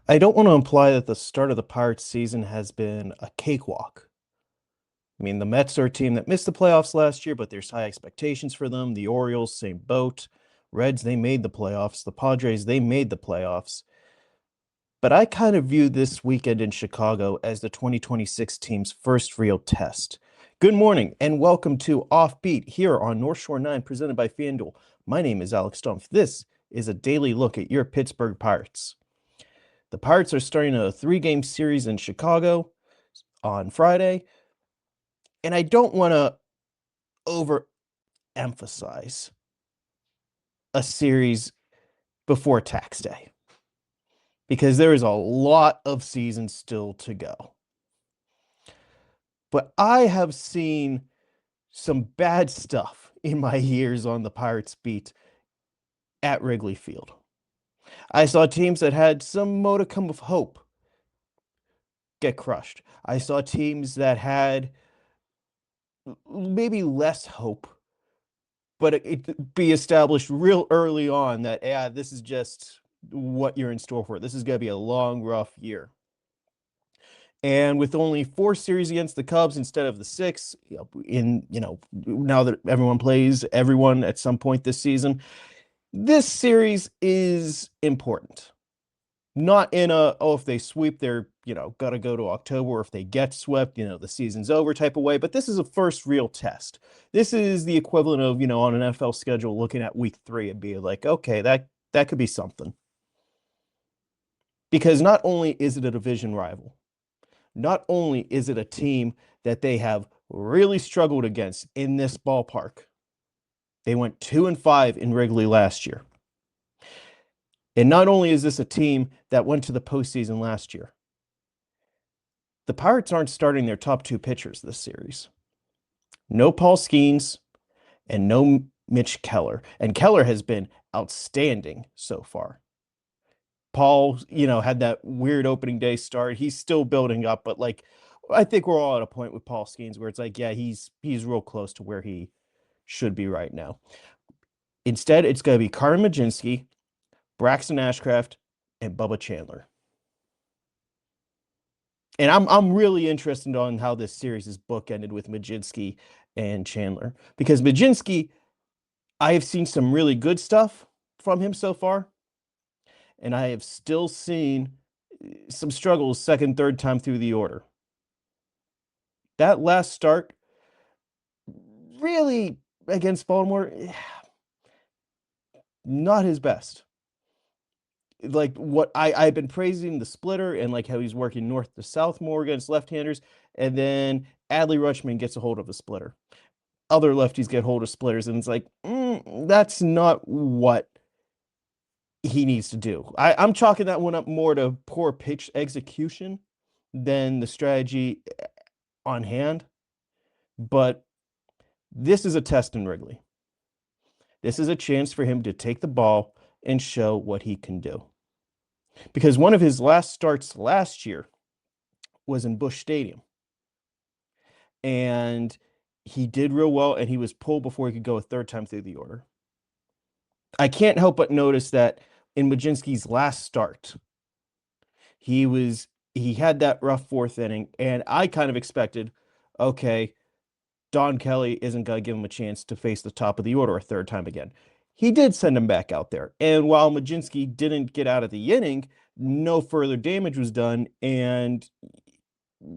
I don't want to imply that the start of the Pirates season has been a cakewalk. I mean, the Mets are a team that missed the playoffs last year, but there's high expectations for them. The Orioles, same boat. Reds, they made the playoffs. The Padres, they made the playoffs. But I kind of view this weekend in Chicago as the 2026 team's first real test. Good morning and welcome to Offbeat here on North Shore 9, presented by FanDuel. My name is Alex Stumpf. This is a daily look at your Pittsburgh Pirates. The Pirates are starting a 3-game series in Chicago on Friday, and I don't want to overemphasize a series before tax day because there is a lot of season still to go. But I have seen some bad stuff in my years on the Pirates beat at Wrigley Field. I saw teams that had some modicum of hope get crushed. I saw teams that had maybe less hope, but it be established real early on that, yeah, this is just what you're in store for. This is going to be a long, rough year. And with only 4 series against the Cubs instead of the 6, now that everyone plays everyone at some point this season, this series is important. Not in a, oh, if they sweep, they're, got to go to October, or if they get swept, the season's over type of way. But this is a first real test. This is the equivalent of, on an NFL schedule, looking at week 3 and be like, okay, that could be something. Because not only is it a division rival, not only is it a team that they have really struggled against in this ballpark. They went 2-5 in Wrigley last year. And not only is this a team that went to the postseason last year, the Pirates aren't starting their top 2 pitchers this series. No Paul Skenes and no Mitch Keller. And Keller has been outstanding so far. Paul, had that weird opening day start. He's still building up, but I think we're all at a point with Paul Skenes where it's like, yeah, he's real close to where he should be right now. Instead, it's going to be Carmen Mlodzinski, Braxton Ashcraft, and Bubba Chandler. And I'm really interested on how this series is bookended with Mlodzinski and Chandler, because Mlodzinski, I have seen some really good stuff from him so far, and I have still seen some struggles second, third time through the order. That last start, really, against Baltimore, not his best. Like what I've been praising the splitter and like how he's working north to south more against left-handers, and then Adley Rutschman gets a hold of a splitter. Other lefties get hold of splitters, and it's like, that's not what he needs to do. I'm chalking that one up more to poor pitch execution than the strategy on hand. But this is a test in Wrigley. This is a chance for him to take the ball and show what he can do. Because one of his last starts last year was in Busch Stadium. And he did real well, and he was pulled before he could go a third time through the order. I can't help but notice that in Mlodzinski's last start, he had that rough 4th inning, and I kind of expected, okay, Don Kelly isn't going to give him a chance to face the top of the order a third time again. He did send him back out there. And while Mlodzinski didn't get out of the inning, no further damage was done. And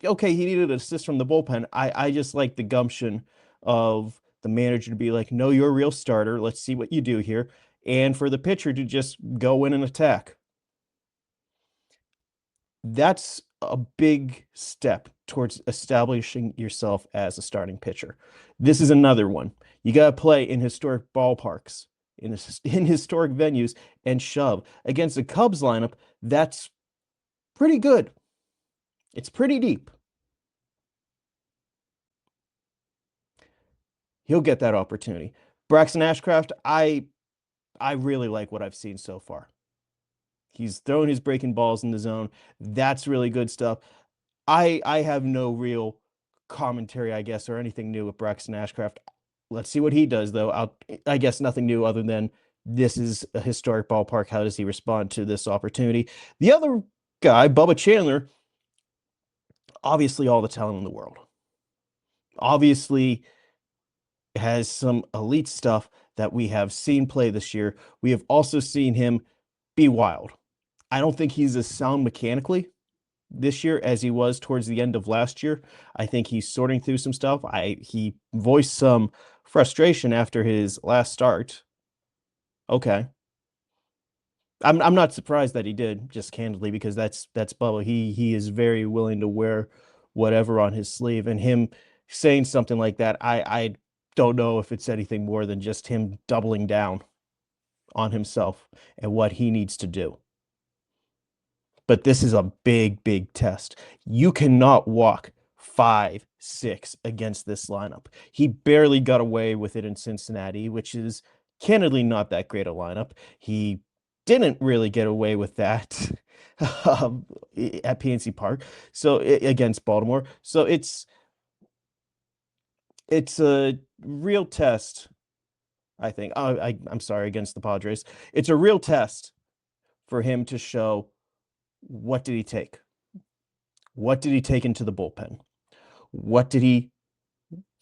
okay, he needed an assist from the bullpen. I just like the gumption of the manager to be like, no, you're a real starter. Let's see what you do here. And for the pitcher to just go in and attack. That's a big step towards establishing yourself as a starting pitcher. This is another one. You got to play in historic ballparks, in historic venues, and shove against the Cubs lineup. That's pretty good. It's pretty deep. He'll get that opportunity. Braxton Ashcraft, I really like what I've seen so far. He's throwing his breaking balls in the zone. That's really good stuff. I have no real commentary, I guess, or anything new with Braxton Ashcraft. Let's see what he does, though. I guess nothing new other than this is a historic ballpark. How does he respond to this opportunity? The other guy, Bubba Chandler, obviously all the talent in the world. Obviously has some elite stuff that we have seen play this year. We have also seen him be wild. I don't think he's as sound mechanically this year as he was towards the end of last year. I think he's sorting through some stuff. He voiced some frustration after his last start. Okay. I'm not surprised that he did, just candidly, because that's Bubba. He is very willing to wear whatever on his sleeve, and him saying something like that, I don't know if it's anything more than just him doubling down on himself and what he needs to do. But this is a big, big test. You cannot walk 5-6 against this lineup. He barely got away with it in Cincinnati, which is candidly not that great a lineup. He didn't really get away with that at PNC Park, so against Baltimore. So it's a real test, I think. I'm sorry, against the Padres. It's a real test for him to show what did he take? What did he take into the bullpen? What did he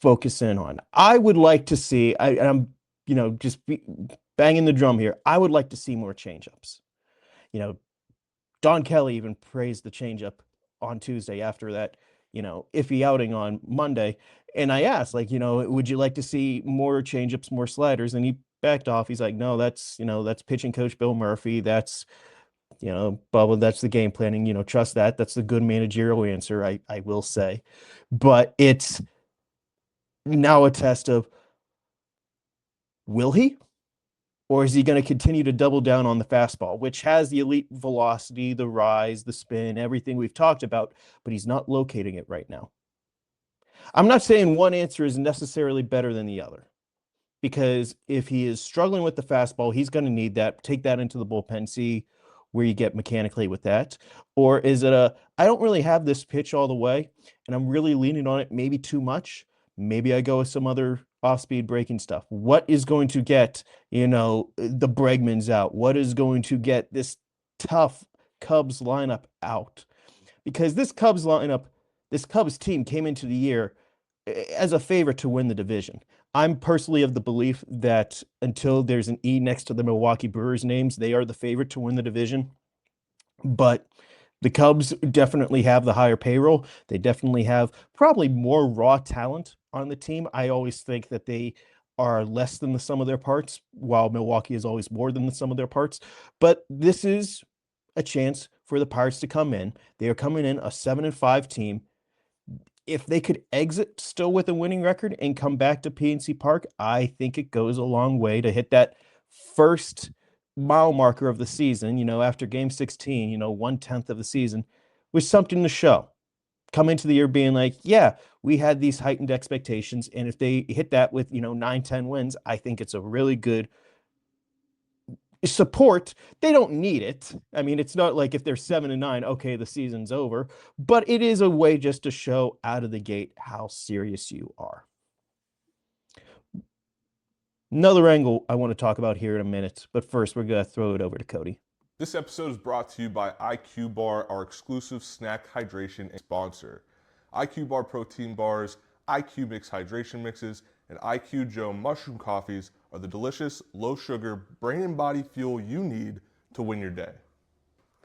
focus in on? I would like to see, I'm just banging the drum here. I would like to see more changeups. Don Kelly even praised the changeup on Tuesday after that, iffy outing on Monday. And I asked, would you like to see more changeups, more sliders? And he backed off. He's like, no, that's pitching coach Bill Murphy. That's, Bubba, that's the game planning, trust that. That's the good managerial answer, I will say. But it's now a test of, will he? Or is he going to continue to double down on the fastball, which has the elite velocity, the rise, the spin, everything we've talked about, but he's not locating it right now. I'm not saying one answer is necessarily better than the other, because if he is struggling with the fastball, he's going to need that. Take that into the bullpen, see where you get mechanically with that. Or is it I don't really have this pitch all the way, and I'm really leaning on it maybe too much. Maybe I go with some other off-speed breaking stuff. What is going to get, the Bregmans out? What is going to get this tough Cubs lineup out? Because this Cubs team came into the year as a favorite to win the division. I'm personally of the belief that until there's an E next to the Milwaukee Brewers names, they are the favorite to win the division. But the Cubs definitely have the higher payroll. They definitely have probably more raw talent on the team. I always think that they are less than the sum of their parts, while Milwaukee is always more than the sum of their parts. But this is a chance for the Pirates to come in. They are coming in a 7-5 team. If they could exit still with a winning record and come back to PNC Park, I think it goes a long way to hit that first mile marker of the season, after game 16, 1/10 of the season, with something to show. Come into the year being like, yeah, we had these heightened expectations. And if they hit that with, 9-10 wins, I think it's a really good support. They don't need it. I mean, it's not like if they're 7-9, okay, the season's over, but it is a way just to show out of the gate how serious you are. Another angle I want to talk about here in a minute, but first we're going to throw it over to Cody. This episode is brought to you by IQ Bar, our exclusive snack hydration sponsor. IQ Bar protein bars, IQ Mix hydration mixes, and IQ Joe mushroom coffees are the delicious, low-sugar, brain and body fuel you need to win your day.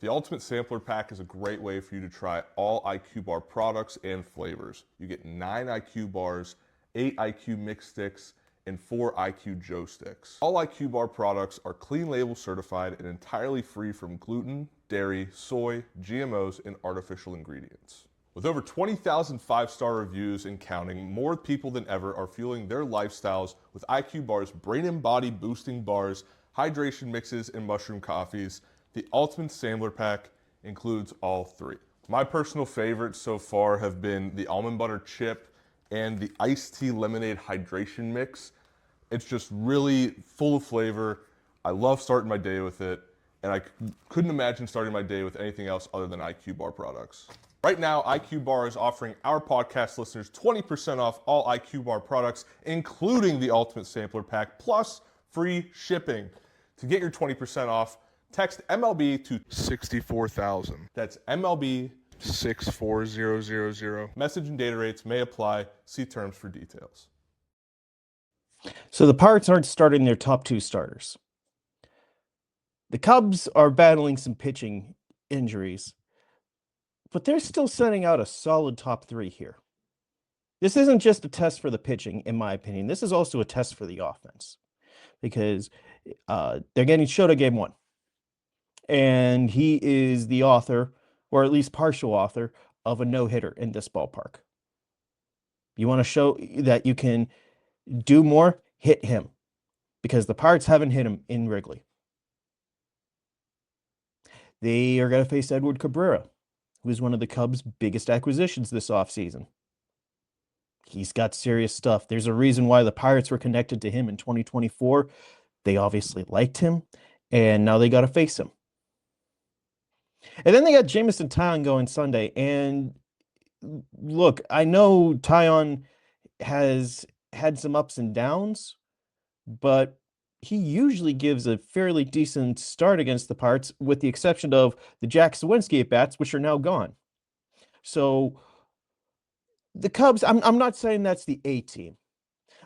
The Ultimate Sampler Pack is a great way for you to try all IQ Bar products and flavors. You get 9 IQ bars, 8 IQ Mix sticks, and 4 IQ Joe sticks. All IQ Bar products are clean label certified and entirely free from gluten, dairy, soy, GMOs, and artificial ingredients. With over 20,000 5-star reviews and counting, more people than ever are fueling their lifestyles with IQ Bar's brain and body boosting bars, hydration mixes, and mushroom coffees. The Ultimate Sampler Pack includes all 3. My personal favorites so far have been the almond butter chip and the iced tea lemonade hydration mix. It's just really full of flavor. I love starting my day with it, and I couldn't imagine starting my day with anything else other than IQ Bar products. Right now, IQ Bar is offering our podcast listeners 20% off all IQ Bar products, including the Ultimate Sampler Pack, plus free shipping. To get your 20% off, Text MLB to 64,000. That's MLB 64000. Message and data rates may apply. See terms for details. So the Pirates aren't starting their top two starters. The Cubs are battling some pitching injuries, but they're still sending out a solid top three here. This isn't just a test for the pitching, in my opinion. This is also a test for the offense, because they're getting Shota game one. And he is the author, or at least partial author, of a no-hitter in this ballpark. You want to show that you can do more? Hit him, because the Pirates haven't hit him in Wrigley. They are going to face Edward Cabrera, who is one of the Cubs' biggest acquisitions this offseason. He's got serious stuff. There's a reason why the Pirates were connected to him in 2024. They obviously liked him, and now they got to face him. And then they got Jameson Taillon going Sunday. And look, I know Taillon has had some ups and downs, but he usually gives a fairly decent start against the Pirates, with the exception of the Jack Suwinski at-bats, which are now gone. So the Cubs, I'm not saying that's the A team.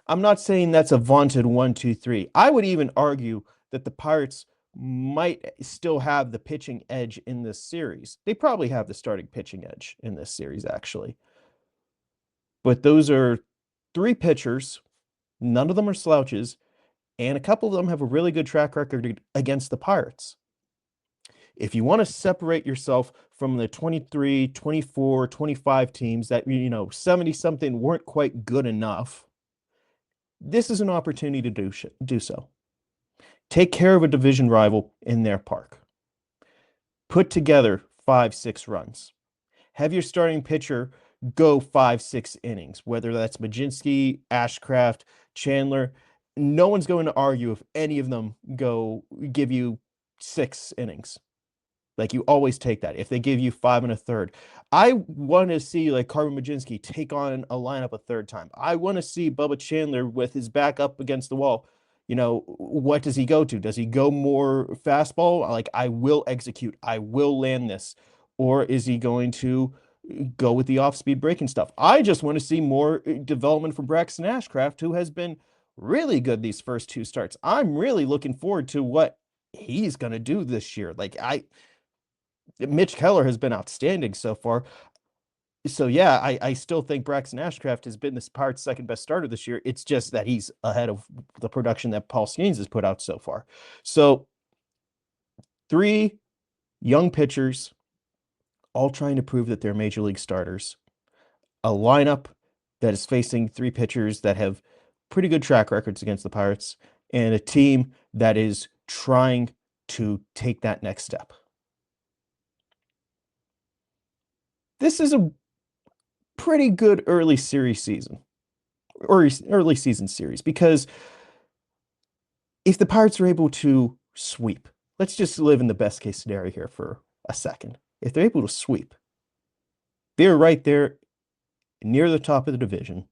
I'm not saying that's a vaunted 1-2-3. I would even argue that the Pirates might still have the pitching edge in this series. They probably have the starting pitching edge in this series, actually. But those are three pitchers. None of them are slouches, and a couple of them have a really good track record against the Pirates. If you want to separate yourself from the 23, 24, 25 teams that, 70-something weren't quite good enough, this is an opportunity to do so. Take care of a division rival in their park. Put together 5-6 runs. Have your starting pitcher go 5-6 innings, whether that's Mlodzinski, Ashcraft, Chandler. No one's going to argue if any of them give you 6 innings. Like, you always take that. If they give you 5 1/3, I want to see like Carmen Mlodzinski take on a lineup a third time. I want to see Bubba Chandler with his back up against the wall. What does he go to? Does he go more fastball? Like, I will execute, I will land this. Or is he going to go with the off-speed breaking stuff? I just want to see more development from Braxton Ashcraft, who has been really good these first 2 starts. I'm really looking forward to what he's going to do this year. Mitch Keller has been outstanding so far. So, yeah, I still think Braxton Ashcraft has been this Pirates' second best starter this year. It's just that he's ahead of the production that Paul Skenes has put out so far. So, 3 young pitchers, all trying to prove that they're major league starters. A lineup that is facing 3 pitchers that have pretty good track records against the Pirates, and a team that is trying to take that next step. This is a pretty good early season series, because if the Pirates are able to sweep, let's just live in the best case scenario here for a second. If they're able to sweep, they're right there near the top of the division.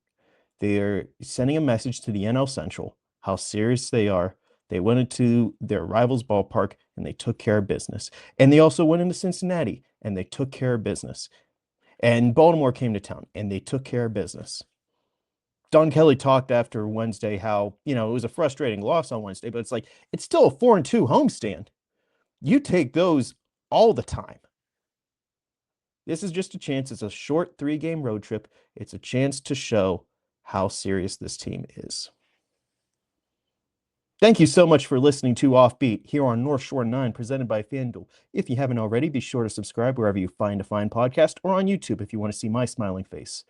They're sending a message to the NL Central how serious they are. They went into their rival's ballpark and they took care of business. And they also went into Cincinnati and they took care of business. And Baltimore came to town and they took care of business. Don Kelly talked after Wednesday how, it was a frustrating loss on Wednesday, but it's still a 4-2 homestand. You take those all the time. This is just a chance. It's a short 3-game road trip. It's a chance to show how serious this team is. Thank you so much for listening to Offbeat here on North Shore 9, presented by FanDuel. If you haven't already, be sure to subscribe wherever you find a fine podcast, or on YouTube if you want to see my smiling face.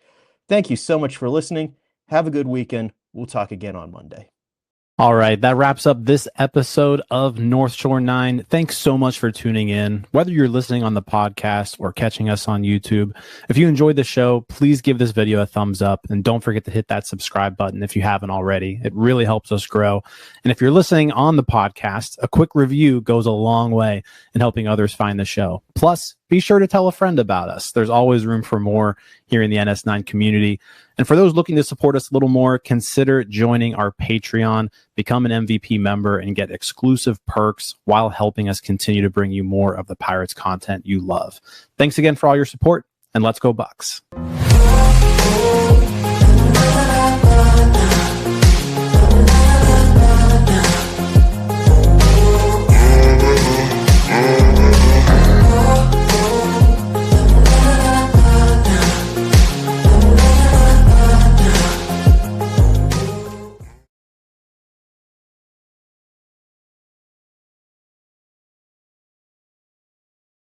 Thank you so much for listening. Have a good weekend. We'll talk again on Monday. All right, that wraps up this episode of North Shore 9. Thanks so much for tuning in, whether you're listening on the podcast or catching us on YouTube. If you enjoyed the show, please give this video a thumbs up, and don't forget to hit that subscribe button if you haven't already. It really helps us grow. And if you're listening on the podcast, a quick review goes a long way in helping others find the show. Plus, be sure to tell a friend about us. There's always room for more here in the NS9 community. And for those looking to support us a little more, consider joining our Patreon, become an MVP member, and get exclusive perks while helping us continue to bring you more of the Pirates content you love. Thanks again for all your support, and let's go Bucks.